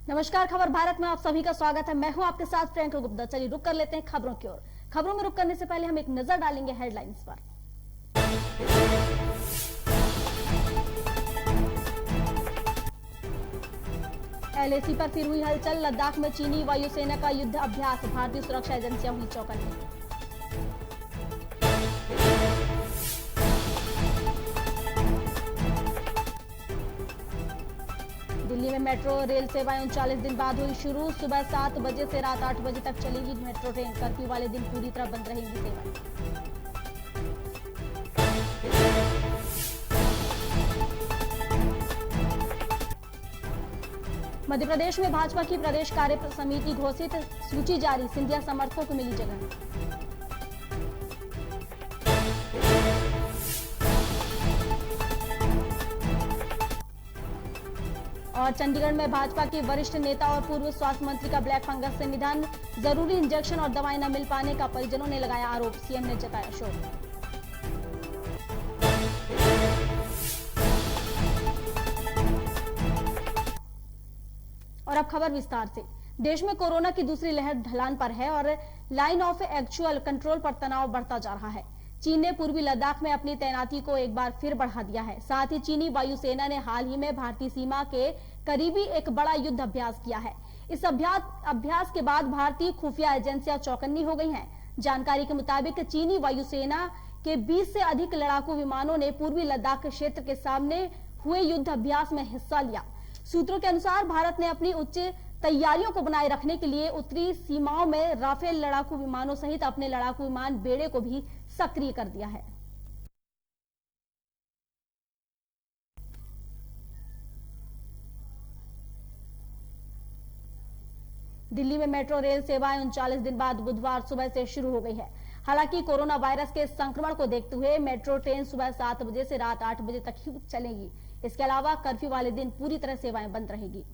नमस्कार, खबर भारत में आप सभी का स्वागत है। मैं हूं आपके साथ प्रियंका गुप्ता। चलिए रुक कर लेते हैं खबरों की ओर। खबरों में रुक करने से पहले हम एक नजर डालेंगे हेडलाइंस पर। एलएसी पर फिर हुई हलचल। लद्दाख में चीनी वायुसेना का युद्ध अभ्यास। भारतीय सुरक्षा एजेंसियां हुई चौकन्नी। दिल्ली में मेट्रो रेल सेवाएं 39 दिन बाद हुई शुरू। सुबह 7 बजे से रात 8 बजे तक चलेगी मेट्रो ट्रेन। कर्फ्यू वाले दिन पूरी तरह बंद रहेंगी सेवाएं। मध्य प्रदेश में भाजपा की प्रदेश कार्य समिति घोषित। सूची जारी। सिंधिया समर्थकों को मिली जगह। और चंडीगढ़ में भाजपा के वरिष्ठ नेता और पूर्व स्वास्थ्य मंत्री का ब्लैक फंगस से निधन। जरूरी इंजेक्शन और दवाएं न मिल पाने का परिजनों ने लगाया आरोप। सीएम ने जताया शोक। और अब खबर विस्तार से। देश में कोरोना की दूसरी लहर ढलान पर है और लाइन ऑफ एक्चुअल कंट्रोल पर तनाव बढ़ता जा रहा है। चीन ने पूर्वी लद्दाख में अपनी तैनाती को एक बार फिर बढ़ा दिया है। साथ ही चीनी वायुसेना ने हाल ही में भारतीय सीमा के करीबी एक बड़ा युद्ध अभ्यास किया है। इस अभ्यास के बाद भारतीय खुफिया एजेंसियां चौकन्नी हो गई हैं। जानकारी के मुताबिक चीनी वायुसेना के 20 से अधिक लड़ाकू विमानों ने पूर्वी लद्दाख क्षेत्र के सामने हुए युद्ध अभ्यास में हिस्सा लिया। सूत्रों के अनुसार भारत ने अपनी उच्च तैयारियों को बनाए रखने के लिए उत्तरी सीमाओं में राफेल लड़ाकू विमानों सहित अपने लड़ाकू विमान बेड़े को भी सक्रिय कर दिया है। दिल्ली में मेट्रो रेल सेवाएं 39 दिन बाद बुधवार सुबह से शुरू हो गई है। हालांकि कोरोना वायरस के संक्रमण को देखते हुए मेट्रो ट्रेन सुबह 7 बजे से रात 8 बजे तक ही चलेगी। इसके अलावा कर्फ्यू वाले दिन पूरी तरह सेवाएं बंद रहेगी।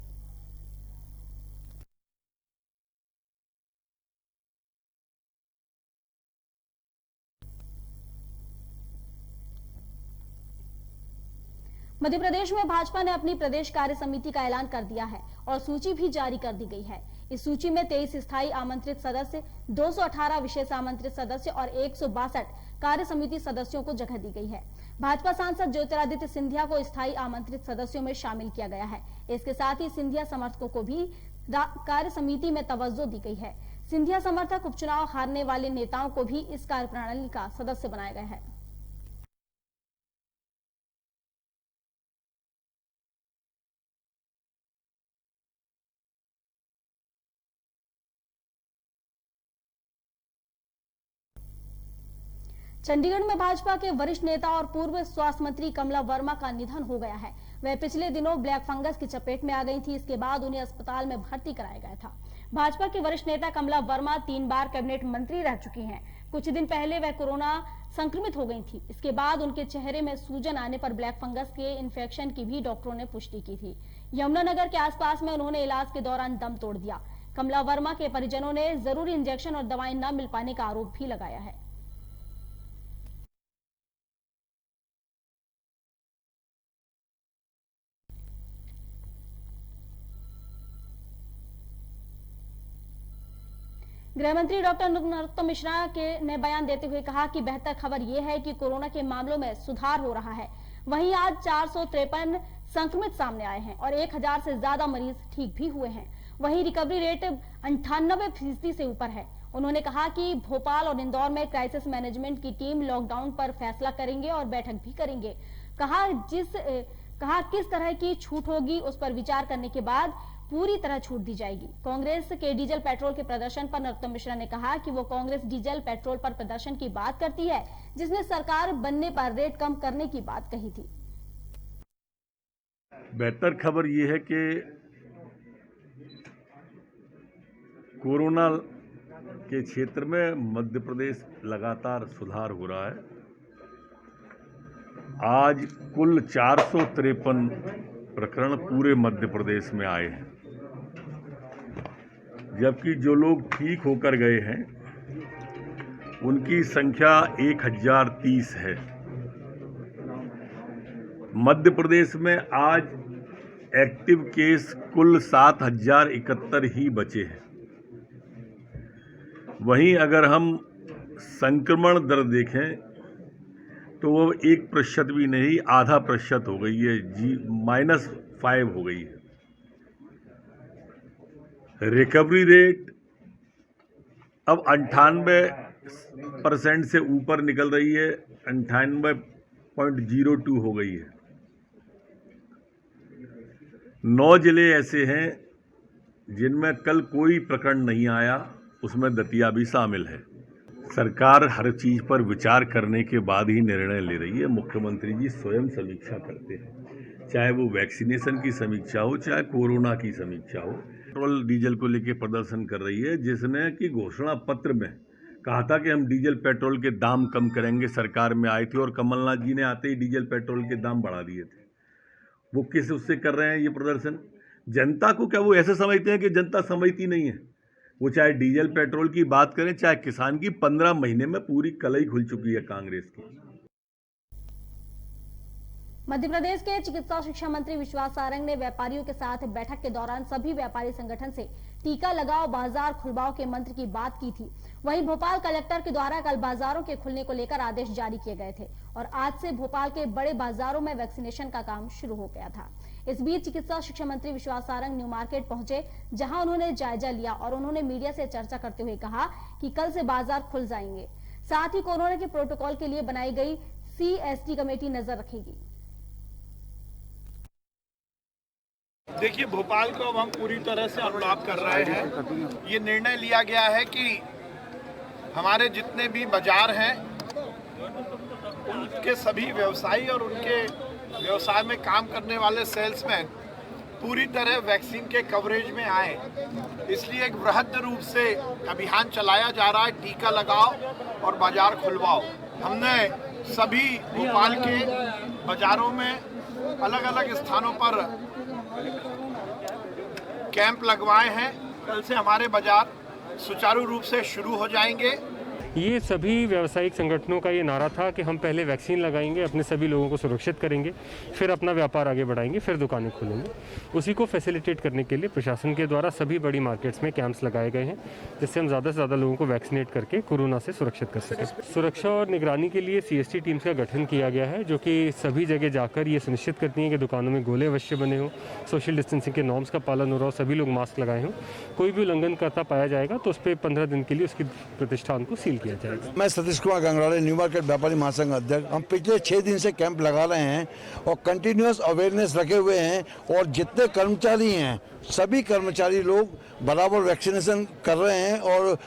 मध्य प्रदेश में भाजपा ने अपनी प्रदेश कार्य समिति का ऐलान कर दिया है और सूची भी जारी कर दी गई है। इस सूची में 23 स्थायी आमंत्रित सदस्य, 218 विशेष आमंत्रित सदस्य और 162 कार्य समिति सदस्यों को जगह दी गई है। भाजपा सांसद ज्योतिरादित्य सिंधिया को स्थायी आमंत्रित सदस्यों में शामिल किया गया है। इसके साथ ही सिंधिया समर्थकों को भी कार्य समिति में तवज्जो दी गई है। सिंधिया समर्थक उपचुनाव हारने वाले नेताओं को भी इस कार्यप्रणाली का सदस्य बनाया गया है। चंडीगढ़ में भाजपा के वरिष्ठ नेता और पूर्व स्वास्थ्य मंत्री कमला वर्मा का निधन हो गया है। वह पिछले दिनों ब्लैक फंगस की चपेट में आ गई थी। इसके बाद उन्हें अस्पताल में भर्ती कराया गया था। भाजपा के वरिष्ठ नेता कमला वर्मा 3 बार कैबिनेट मंत्री रह चुकी हैं। कुछ दिन पहले वह कोरोना संक्रमित हो गई थी। इसके बाद उनके चेहरे में सूजन आने पर ब्लैक फंगस के इन्फेक्शन की भी डॉक्टरों ने पुष्टि की थी। यमुनानगर के आसपास में उन्होंने इलाज के दौरान दम तोड़ दिया। कमला वर्मा के परिजनों ने जरूरी इंजेक्शन और दवाएं न मिल पाने का आरोप भी लगाया है। गृह मंत्री डॉक्टर नरोत्तम मिश्रा ने बयान देते हुए कहा कि बेहतर खबर यह है कि कोरोना के मामलों में सुधार हो रहा है। वहीं आज 453 संक्रमित सामने आए हैं और 1000 से ज्यादा मरीज ठीक भी हुए हैं। वहीं रिकवरी रेट 98% से ऊपर है। उन्होंने कहा कि भोपाल और इंदौर में क्राइसिस मैनेजमेंट की टीम लॉकडाउन पर फैसला करेंगे और बैठक भी करेंगे। कहा किस तरह की छूट होगी उस पर विचार करने के बाद पूरी तरह छूट दी जाएगी। कांग्रेस के डीजल पेट्रोल के प्रदर्शन पर नरोत्तम मिश्रा ने कहा कि वो कांग्रेस डीजल पेट्रोल पर प्रदर्शन की बात करती है जिसने सरकार बनने पर रेट कम करने की बात कही थी। बेहतर खबर ये है कि कोरोना के क्षेत्र में मध्य प्रदेश लगातार सुधार हो रहा है। आज कुल 453 प्रकरण पूरे मध्य प्रदेश में आए हैं, जबकि जो लोग ठीक होकर गए हैं उनकी संख्या 1030 है। मध्य प्रदेश में आज एक्टिव केस कुल 7,071 ही बचे हैं। वहीं अगर हम संक्रमण दर देखें तो वो 1% भी नहीं, आधा प्रतिशत हो गई है, -5 हो गई है। रिकवरी रेट अब 98% से ऊपर निकल रही है, 98.02 हो गई है। 9 जिले ऐसे हैं जिनमें कल कोई प्रकरण नहीं आया, उसमें दतिया भी शामिल है। सरकार हर चीज पर विचार करने के बाद ही निर्णय ले रही है। मुख्यमंत्री जी स्वयं समीक्षा करते हैं, चाहे वो वैक्सीनेशन की समीक्षा हो, चाहे कोरोना की समीक्षा हो। पेट्रोल डीजल को लेकर प्रदर्शन कर रही है, जिसने कि घोषणा पत्र में कहा था कि हम डीजल पेट्रोल के दाम कम करेंगे, सरकार में आए थे और कमलनाथ जी ने आते ही डीजल पेट्रोल के दाम बढ़ा दिए थे। वो किस उससे कर रहे हैं ये प्रदर्शन? जनता को क्या वो ऐसे समझते हैं कि जनता समझती नहीं है? वो चाहे डीजल पेट्रोल की बात करें, चाहे किसान की, 15 महीने में पूरी कलई खुल चुकी है कांग्रेस की। मध्य प्रदेश के चिकित्सा शिक्षा मंत्री विश्वास सारंग ने व्यापारियों के साथ बैठक के दौरान सभी व्यापारी संगठन से टीका लगाओ, बाजार खुलवाओ के मंत्र की बात की थी। वहीं भोपाल कलेक्टर के द्वारा कल बाजारों के खुलने को लेकर आदेश जारी किए गए थे और आज से भोपाल के बड़े बाजारों में वैक्सीनेशन का काम शुरू हो गया था। इस बीच चिकित्सा शिक्षा मंत्री विश्वास सारंग न्यू मार्केट पहुंचे, जहां उन्होंने जायजा लिया और उन्होंने मीडिया से चर्चा करते हुए कहा कि कल से बाजार खुल जाएंगे। साथ ही कोरोना के प्रोटोकॉल के लिए बनाई गई CST कमेटी नजर रखेगी। देखिए, भोपाल को अब हम पूरी तरह से अनलॉक कर रहे हैं। ये निर्णय लिया गया है कि हमारे जितने भी बाजार हैं उनके सभी व्यवसायी और उनके व्यवसाय में काम करने वाले सेल्समैन पूरी तरह वैक्सीन के कवरेज में आए। इसलिए एक वृहद रूप से अभियान चलाया जा रहा है, टीका लगाओ और बाजार खुलवाओ। हमने सभी भोपाल के बाजारों में अलग अलग स्थानों पर कैंप लगवाए हैं। कल से हमारे बाजार सुचारू रूप से शुरू हो जाएंगे। ये सभी व्यावसायिक संगठनों का ये नारा था कि हम पहले वैक्सीन लगाएंगे, अपने सभी लोगों को सुरक्षित करेंगे, फिर अपना व्यापार आगे बढ़ाएंगे, फिर दुकानें खोलेंगे। उसी को फैसिलिटेट करने के लिए प्रशासन के द्वारा सभी बड़ी मार्केट्स में कैंप्स लगाए गए हैं, जिससे हम ज़्यादा से ज़्यादा लोगों को वैक्सीनेट करके कोरोना से सुरक्षित कर सकें। सुरक्षा और निगरानी के लिए CST टीम्स का गठन किया गया है, जो कि सभी जगह जाकर ये सुनिश्चित करती हैं कि दुकानों में गोले अवश्य बने हों, सोशल डिस्टेंसिंग के नॉर्म्स का पालन हो रहा हो, सभी लोग मास्क लगाए हों। कोई भी उल्लंघन करता पाया जाएगा तो उस पर 15 दिन के लिए उसकी प्रतिष्ठान को सील किया जाएगा। मैं सतीश कुमार गंगराड़े, न्यू मार्केट व्यापारी महासंघ अध्यक्ष। हम पिछले 6 दिन से कैंप लगा रहे हैं और कंटिन्यूअस अवेयरनेस रखे हुए हैं और जितने कर्मचारी हैं सभी कर्मचारी लोग बराबर वैक्सीनेशन कर रहे हैं और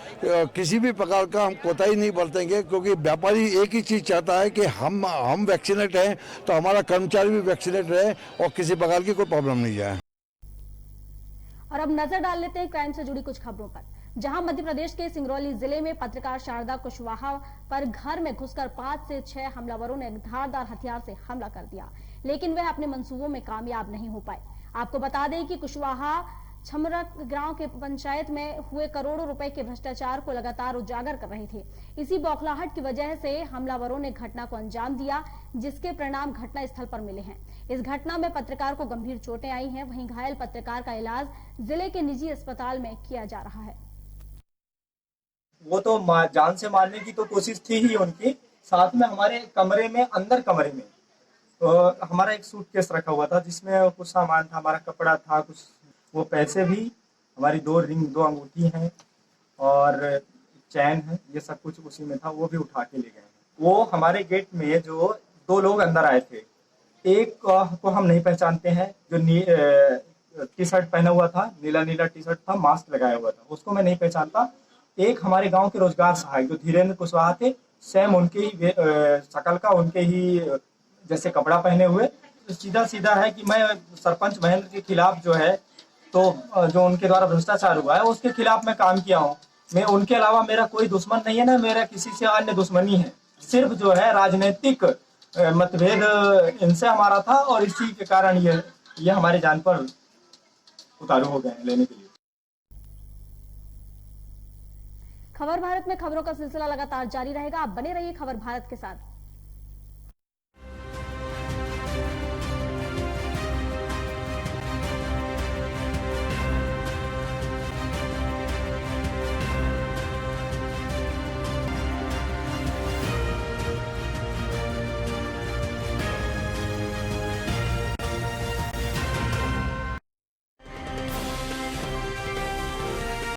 किसी भी प्रकार का हम कोताही नहीं बरतेंगे, क्योंकि व्यापारी एक ही चीज़ चाहता है कि हम वैक्सीनेट हैं तो हमारा कर्मचारी भी वैक्सीनेट रहे और किसी प्रकार की कोई प्रॉब्लम नहीं जाए। और अब नजर डाल लेते हैं क्राइम से जुड़ी कुछ खबरों पर, जहां मध्य प्रदेश के सिंगरौली जिले में पत्रकार शारदा कुशवाहा पर घर में घुसकर 5 से 6 हमलावरों ने धारदार हथियार से हमला कर दिया, लेकिन वह अपने मंसूबों में कामयाब नहीं हो पाए। आपको बता दें कि कुशवाहा छमरक गांव के पंचायत में हुए करोड़ों रुपए के भ्रष्टाचार को लगातार उजागर कर रहे थे। इसी बौखलाहट की वजह से हमलावरों ने घटना को अंजाम दिया, जिसके परिणाम घटना स्थल पर मिले हैं। इस घटना में पत्रकार को गंभीर चोटें आई हैं, वहीं घायल पत्रकार का इलाज जिले के निजी अस्पताल में किया जा रहा है। वो तो जान से मारने की तो कोशिश थी ही उनकी, साथ में हमारे कमरे में, अंदर कमरे में हमारा एक सूटकेस रखा हुआ था जिसमें कुछ सामान था, हमारा कपड़ा था, कुछ वो पैसे भी, हमारी 2 रिंग, 2 अंगूठी हैं और चैन है, ये सब कुछ उसी में था, वो भी उठा के ले गए। वो हमारे गेट में जो 2 लोग अंदर आए थे, एक को हम नहीं पहचानते हैं, जो टी शर्ट पहना हुआ था, नीला टी शर्ट था, मास्क लगाया हुआ था, उसको मैं नहीं पहचानता। एक हमारे गांव के रोजगार सहायक जो धीरेन्द्र कुशवाहा थे, सेम उनके ही शकल का, उनके ही जैसे कपड़ा पहने हुए। तो सीधा सीधा है कि मैं सरपंच महेंद्र के खिलाफ जो है, तो जो उनके द्वारा भ्रष्टाचार हुआ है उसके खिलाफ मैं काम किया हूँ। मैं उनके अलावा मेरा कोई दुश्मन नहीं है, ना मेरा किसी से अन्य दुश्मनी है, सिर्फ जो है राजनीतिक मतभेद इनसे हमारा था और इसी के कारण ये हमारे जान पर उतारू हो गए लेने के लिए। खबर भारत में खबरों का सिलसिला लगातार जारी रहेगा। आप बने रहिए खबर भारत के साथ।